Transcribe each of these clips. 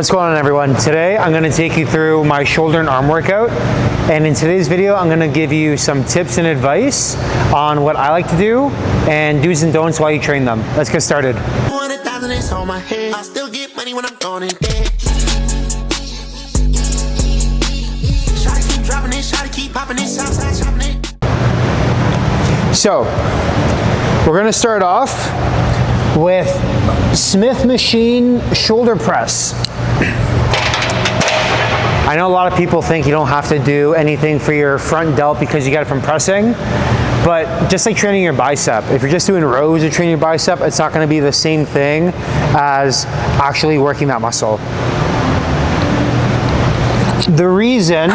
What's going on, everyone? Today I'm going to take you through my shoulder and arm workout, and in today's video I'm going to give you some tips and advice on what I like to do and do's and don'ts while you train them. Let's get started. So we're going to start off with Smith Machine shoulder press. I know a lot of people think you don't have to do anything for your front delt because you got it from pressing, but just like training your bicep, if you're just doing rows of training your bicep, it's not going to be the same thing as actually working that muscle. The reason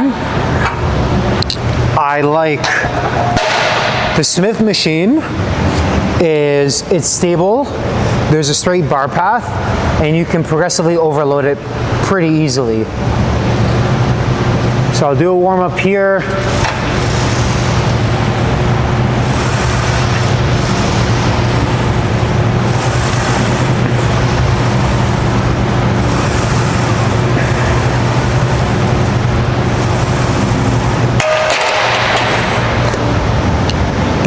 I like the Smith Machine is it's stable, there's a straight bar path, and you can progressively overload it pretty easily. So I'll do a warm up here. The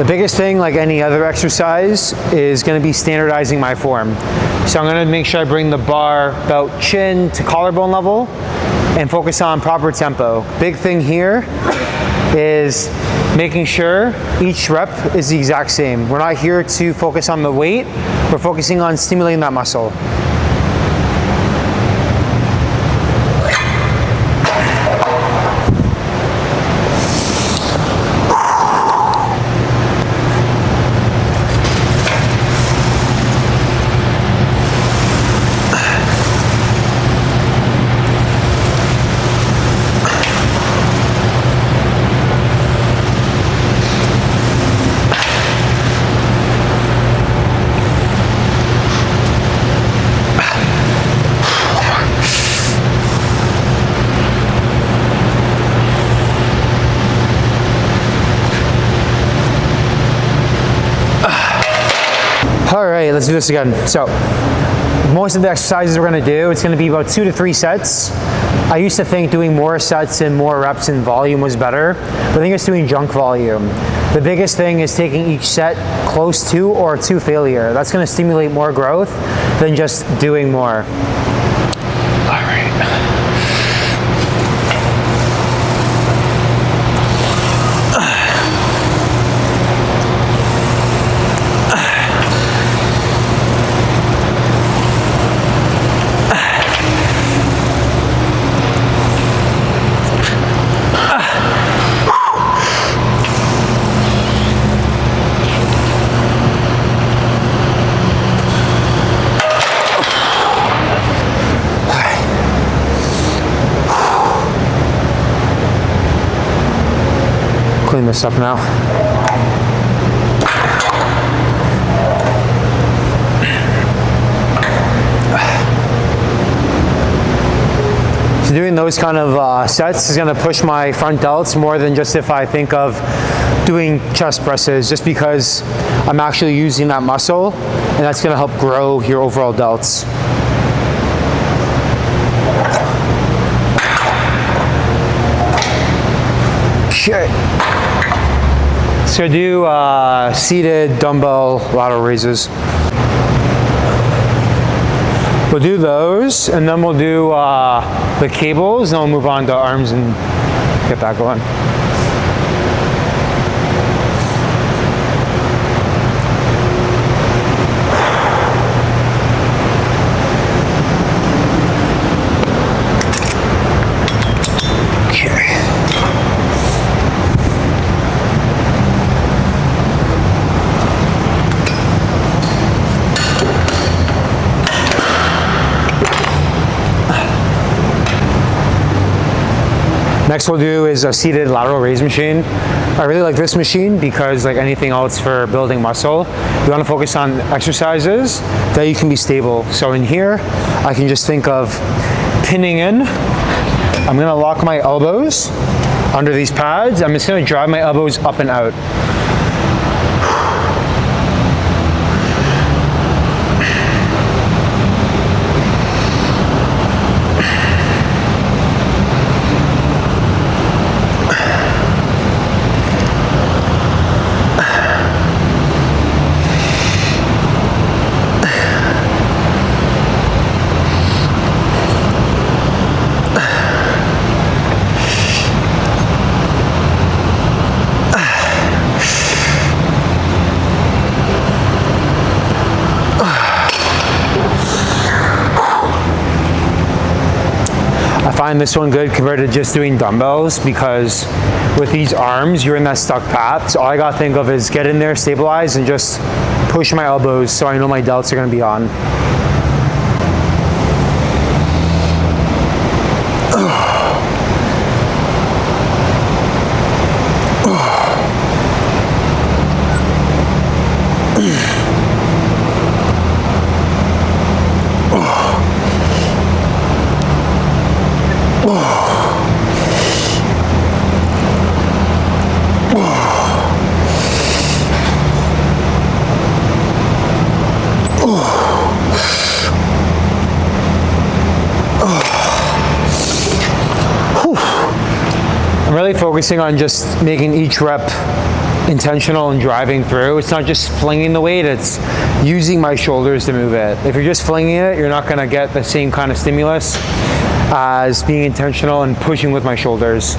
biggest thing, like any other exercise, is going to be standardizing my form. So I'm going to make sure I bring the bar about chin to collarbone level and focus on proper tempo. Big thing here is making sure each rep is the exact same. We're not here to focus on the weight, we're focusing on stimulating that muscle. All right, let's do this again. So most of the exercises we're gonna do, it's gonna be about 2 to 3 sets. I used to think doing more sets and more reps in volume was better, but I think it's doing junk volume. The biggest thing is taking each set close to or to failure. That's gonna stimulate more growth than just doing more. All right. Clean this up now. So doing those kind of sets is going to push my front delts more than just if I think of doing chest presses, just because I'm actually using that muscle, and that's going to help grow your overall delts. Okay. So do seated dumbbell lateral raises. We'll do those, and then we'll do the cables, and then we'll move on to arms and get that going. Next we'll do is a seated lateral raise machine. I really like this machine because, like anything else for building muscle, you want to focus on exercises that you can be stable. So in here, I can just think of pinning in. I'm going to lock my elbows under these pads. I'm just going to drive my elbows up and out. find this one good compared to just doing dumbbells, because with these arms, you're in that stuck path. So all I gotta think of is get in there, stabilize, and just push my elbows so I know my delts are gonna be on. I'm really focusing on just making each rep intentional and driving through. It's not just flinging the weight, it's using my shoulders to move it. If you're just flinging it, you're not gonna get the same kind of stimulus as being intentional and pushing with my shoulders.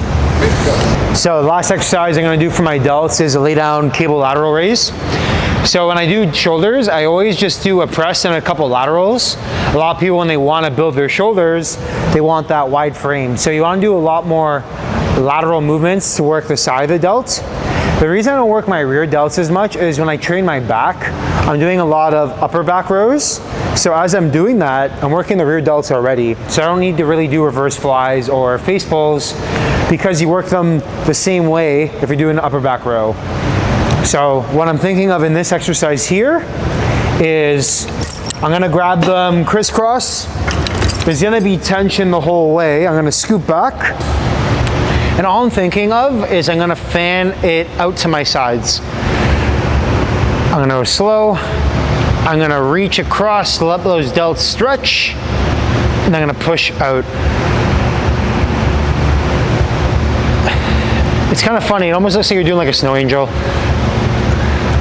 So the last exercise I'm gonna do for my delts is a lay down cable lateral raise. So when I do shoulders, I always just do a press and a couple laterals. A lot of people, when they wanna build their shoulders, they want that wide frame. So you wanna do a lot more lateral movements to work the side of the delt. The reason I don't work my rear delts as much is when I train my back, I'm doing a lot of upper back rows. So as I'm doing that, I'm working the rear delts already. So I don't need to really do reverse flies or face pulls, because you work them the same way if you're doing an upper back row. So what I'm thinking of in this exercise here is I'm gonna grab them crisscross. There's gonna be tension the whole way. I'm gonna scoop back. And all I'm thinking of is I'm gonna fan it out to my sides. I'm gonna go slow. I'm gonna reach across, let those delts stretch, and I'm gonna push out. It's kind of funny, it almost looks like you're doing like a snow angel.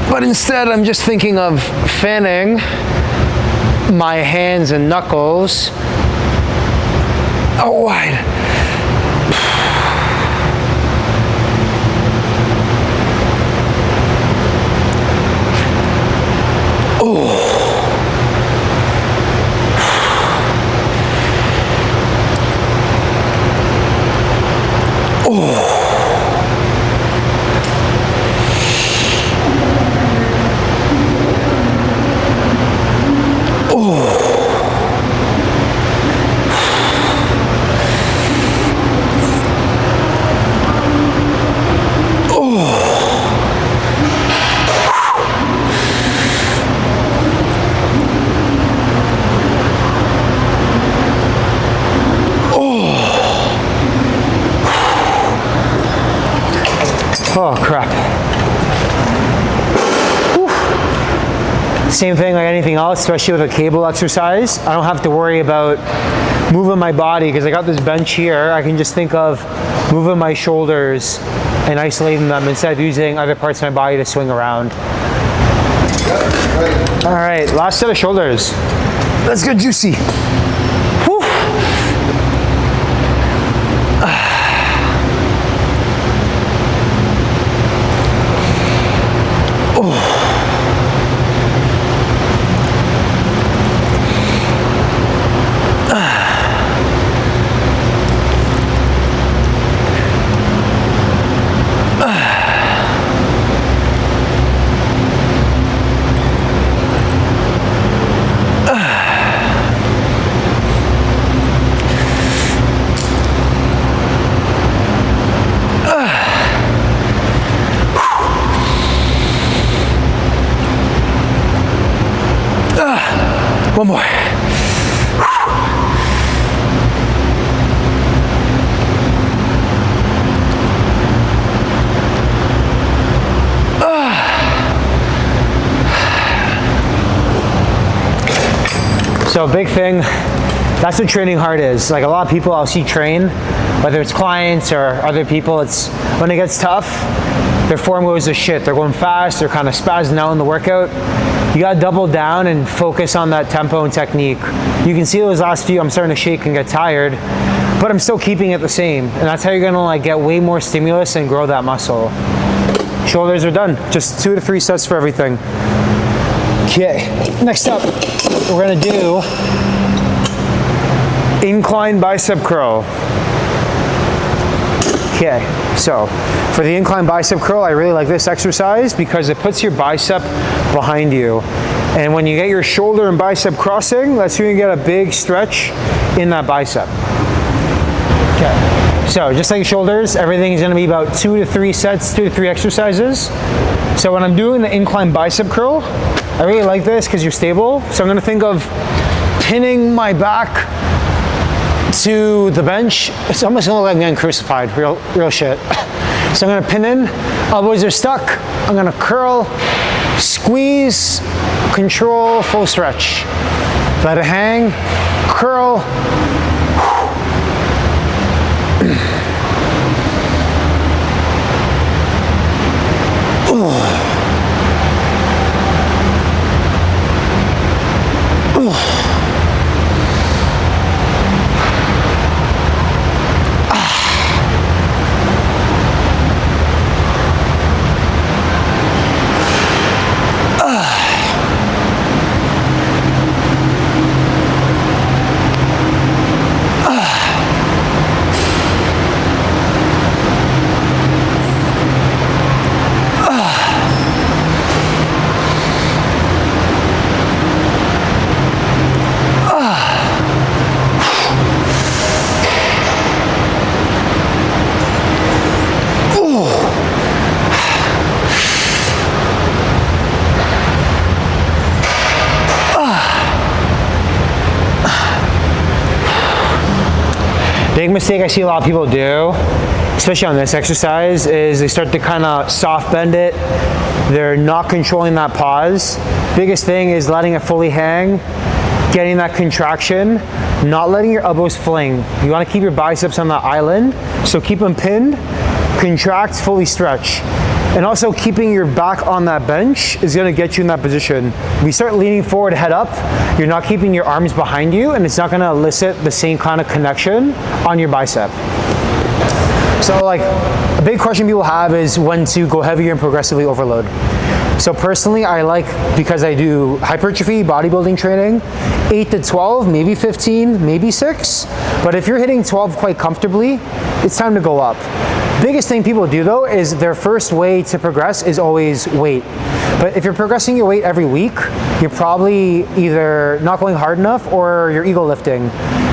But instead, I'm just thinking of fanning my hands and knuckles out wide. Oh crap. Whew. Same thing like anything else, especially with a cable exercise. I don't have to worry about moving my body because I got this bench here. I can just think of moving my shoulders and isolating them instead of using other parts of my body to swing around. All right, last set of shoulders. Let's get juicy. Whew. One more. So big thing, that's what training hard is. Like a lot of people I'll see train, whether it's clients or other people, it's when it gets tough, their form goes to shit. They're going fast, they're kind of spazzing out in the workout. You gotta double down and focus on that tempo and technique. You can see those last few, I'm starting to shake and get tired, but I'm still keeping it the same. And that's how you're gonna like get way more stimulus and grow that muscle. Shoulders are done. Just 2 to 3 sets for everything. Okay, next up, we're gonna do incline bicep curl. Okay, so for the incline bicep curl, I really like this exercise because it puts your bicep behind you. And when you get your shoulder and bicep crossing, that's when you get a big stretch in that bicep. Okay, so just like shoulders, everything is gonna be about 2 to 3 sets, 2 to 3 exercises. So when I'm doing the incline bicep curl, I really like this because you're stable. So I'm gonna think of pinning my back to the bench. It's almost gonna look like I'm getting crucified, real shit. So I'm gonna pin in, elbows are stuck. I'm gonna curl, squeeze, control, full stretch. Let it hang, curl. Big mistake I see a lot of people do, especially on this exercise, is they start to kind of soft bend it. They're not controlling that pause. Biggest thing is letting it fully hang, getting that contraction, not letting your elbows fling. You want to keep your biceps on the island, so keep them pinned, contract, fully stretch. And also keeping your back on that bench is gonna get you in that position. When you start leaning forward, head up, you're not keeping your arms behind you, and it's not gonna elicit the same kind of connection on your bicep. So like, a big question people have is when to go heavier and progressively overload. So personally, I like, because I do hypertrophy, bodybuilding training, 8 to 12, maybe 15, maybe 6. But if you're hitting 12 quite comfortably, it's time to go up. Biggest thing people do though is their first way to progress is always weight. But if you're progressing your weight every week, you're probably either not going hard enough or you're ego lifting.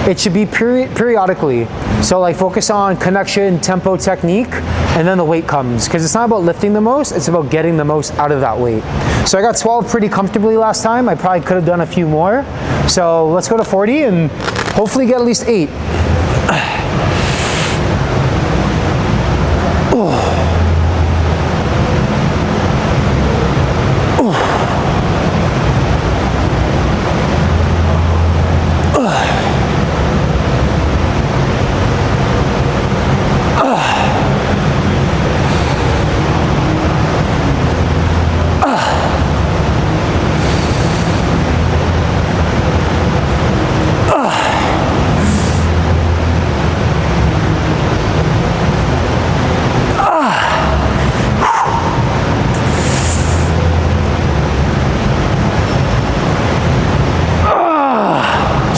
It should be periodically. So like focus on connection, tempo, technique, and then the weight comes. Because it's not about lifting the most, it's about getting the most out of that weight. So I got 12 pretty comfortably last time. I probably could have done a few more. So let's go to 40 and hopefully get at least 8.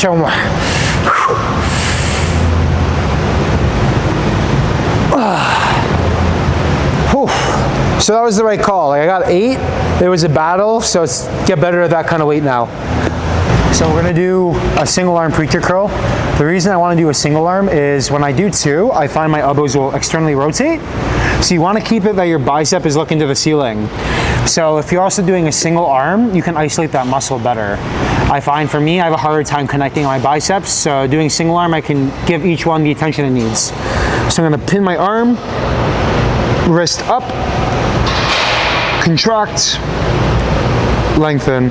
One more. So that was the right call. Like I got 8. It was a battle, so let's get better at that kind of weight now. So we're gonna do a single arm preacher curl. The reason I wanna do a single arm is when I do 2, I find my elbows will externally rotate. So you wanna keep it that your bicep is looking to the ceiling. So if you're also doing a single arm, you can isolate that muscle better. I find for me, I have a harder time connecting my biceps, so doing single arm, I can give each one the attention it needs. So I'm gonna pin my arm, wrist up, contract, lengthen.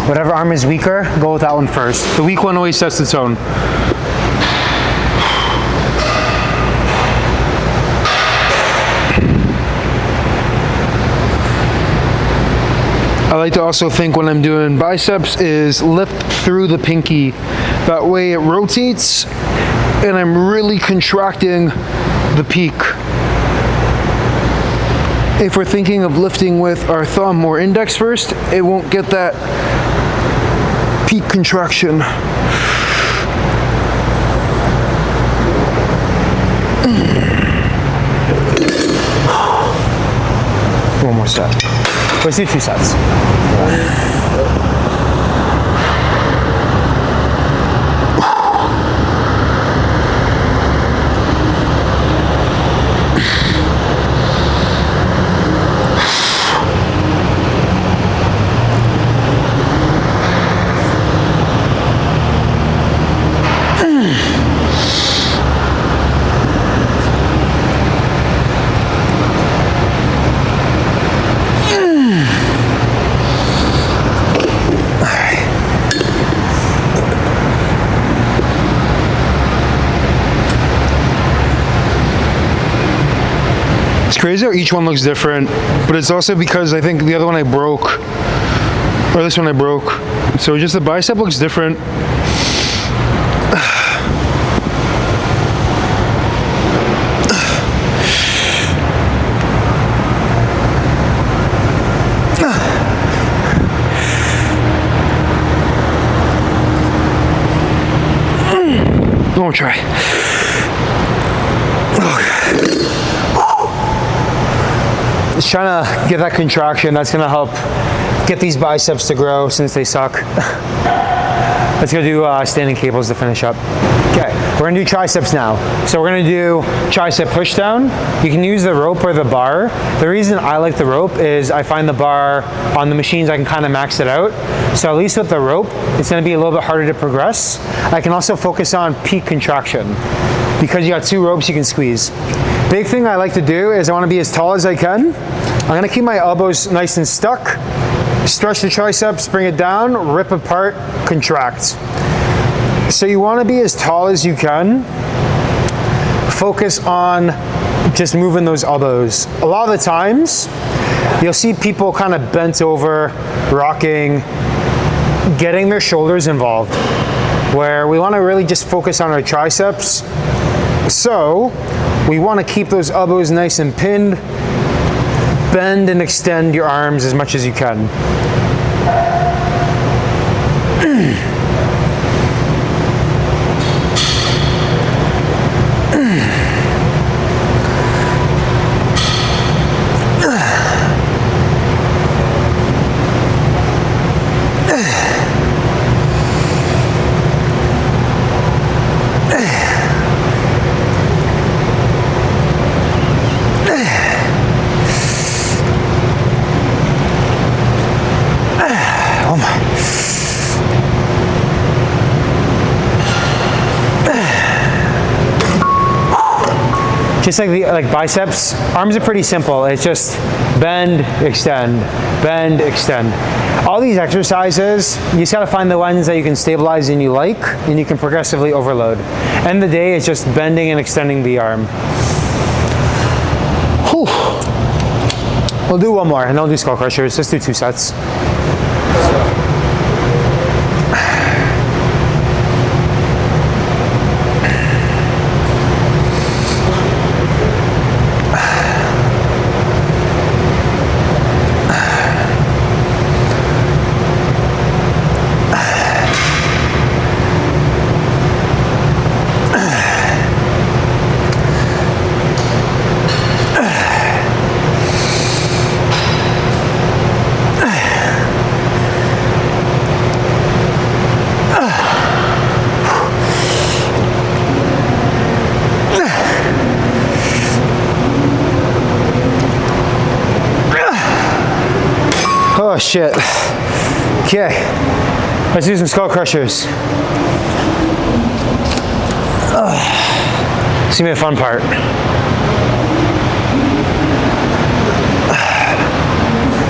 Whatever arm is weaker, go with that one first. The weak one always sets the tone. I like to also think when I'm doing biceps is lift through the pinky. That way it rotates and I'm really contracting the peak. If we're thinking of lifting with our thumb or index first, it won't get that peak contraction. One more set. Let's do 2 sets. Crazy how each one looks different, but it's also because I think the other one I broke, or this one I broke. So just the bicep looks different. One more try. Just trying to get that contraction. That's gonna help get these biceps to grow since they suck. Let's go do standing cables to finish up. Okay, we're gonna do triceps now. So we're gonna do tricep push down. You can use the rope or the bar. The reason I like the rope is I find the bar on the machines, I can kind of max it out. So at least with the rope, it's gonna be a little bit harder to progress. I can also focus on peak contraction. Because you got 2 ropes you can squeeze. Big thing I like to do is I want to be as tall as I can. I'm going to keep my elbows nice and stuck. Stretch the triceps, bring it down, rip apart, contract. So you want to be as tall as you can. Focus on just moving those elbows. A lot of the times, you'll see people kind of bent over, rocking, getting their shoulders involved, where we want to really just focus on our triceps. So we want to keep those elbows nice and pinned. Bend and extend your arms as much as you can. Just like biceps, arms are pretty simple. It's just bend, extend, bend, extend. All these exercises, you just gotta find the ones that you can stabilize and you like, and you can progressively overload. End of the day, it's just bending and extending the arm. Whew. We'll do one more, and then we'll do skull crushers. Let's do 2 sets. Oh shit. Okay, let's do some skull crushers. It's gonna be a fun part.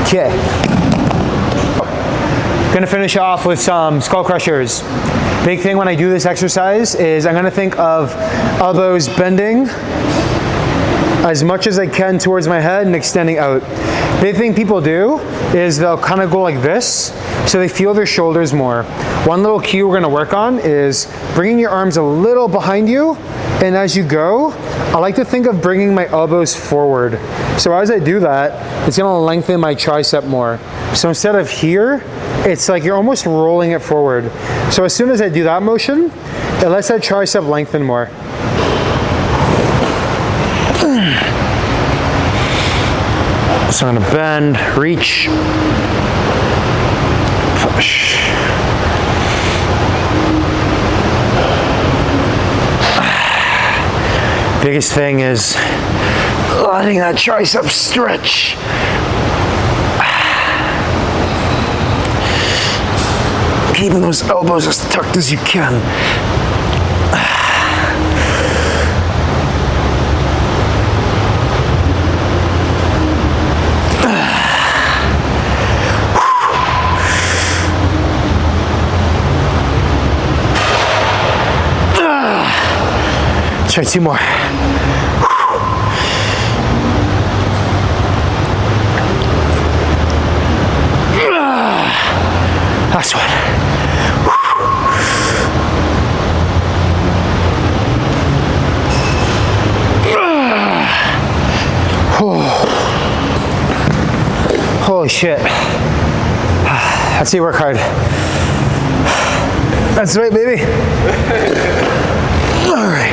Okay. Gonna finish off with some skull crushers. Big thing when I do this exercise is I'm gonna think of elbows bending as much as I can towards my head and extending out. Big thing people do is they'll kind of go like this, so they feel their shoulders more. One little cue we're gonna work on is bringing your arms a little behind you, and as you go, I like to think of bringing my elbows forward. So as I do that, it's gonna lengthen my tricep more. So instead of here, it's like you're almost rolling it forward. So as soon as I do that motion, it lets that tricep lengthen more. So I'm gonna bend, reach, push. Biggest thing is letting that tricep stretch. Keeping those elbows as tucked as you can. Try 2 more. Last one. Holy shit. That's you work hard. That's right, baby. All right.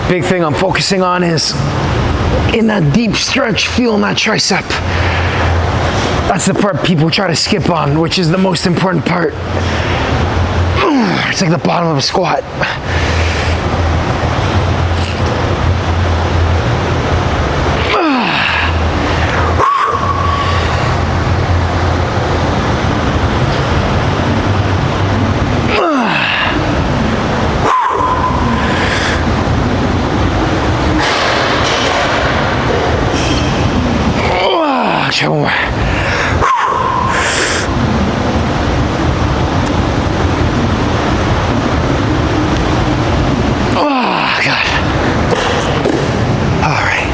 Big thing I'm focusing on is in that deep stretch, feeling that tricep. That's the part people try to skip on, which is the most important part. It's like the bottom of a squat. Try one more. Oh, God. All right.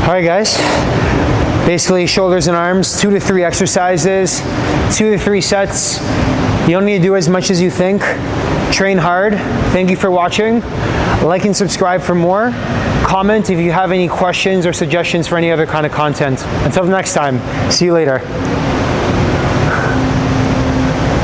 All right, guys. Basically, shoulders and arms, 2 to 3 exercises, 2 to 3 sets. You don't need to do as much as you think. Train hard. Thank you for watching. Like and subscribe for more. Comment if you have any questions or suggestions for any other kind of content. Until next time, see you later.